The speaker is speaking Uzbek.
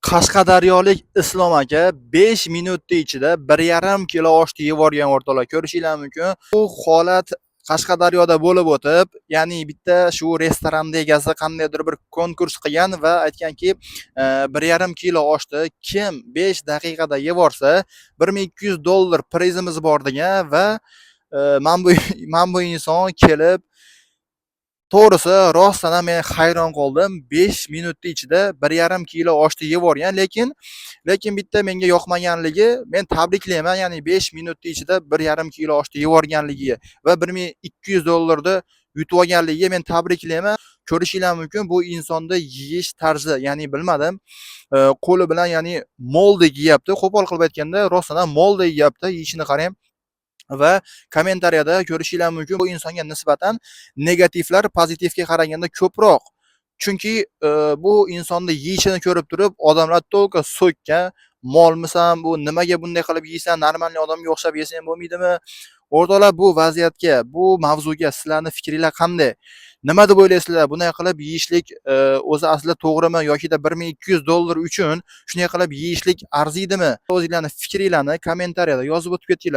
Qashqadaryolik Islom aka 5 minutda ichida 1,5 kilo oshni yevorgan o'rtoqlar, ko'rishinglar mumkin. Bu holat Qashqadaryoda bo'lib o'tib, ya'ni bitta shu restoranda egasi qandaydir bir konkurs qilgan va aytganki, 1,5 kilo oshni kim 5 daqiqada yevorsa, $1200 prizimiz bor degan va men bu inson kelib to'g'risi rostdan ham men hayron qoldim. 5 minutda ichida 1,5 kilo oshni yevorgan, lekin bitta menga yoqmaganligi, men tabriklayman, ya'ni 5 minutda ichida 1,5 kilo oshni yevorganligiga va $1200 yutib olganligiga men tabriklayman. Ko'rishinglar mumkin, bu insonda yeyish tarzi, ya'ni bilmadim, qo'li bilan, ya'ni moldek yeyapti. Qo'pol qilib aytganda, rostdan ham moldek yeyapti. Yeyishini qarang. Va kommentariyada ko'rishinglar mumkin, bu insonga nisbatan negativlar pozitivga qaraganda ko'proq. Chunki bu insonni yeyishini ko'rib turib, odamlar to'lqa so'kkan. Molmisan, bu nimaga bunday qilib yeysan? Normalniy odamga o'xshab yesang bo'lmaydimi? O'rtoqlar, bu vaziyatga, bu mavzuga sizlarning fikringiz qanday? Nima deb o'ylaysizlar? Bunday qilib yeyishlik o'zi aslida to'g'rimi yoki $1200 uchun shunday qilib yeyishlik arziydimi? O'zingizlarning fikringizni kommentariyada yozib o'tib ketinglar.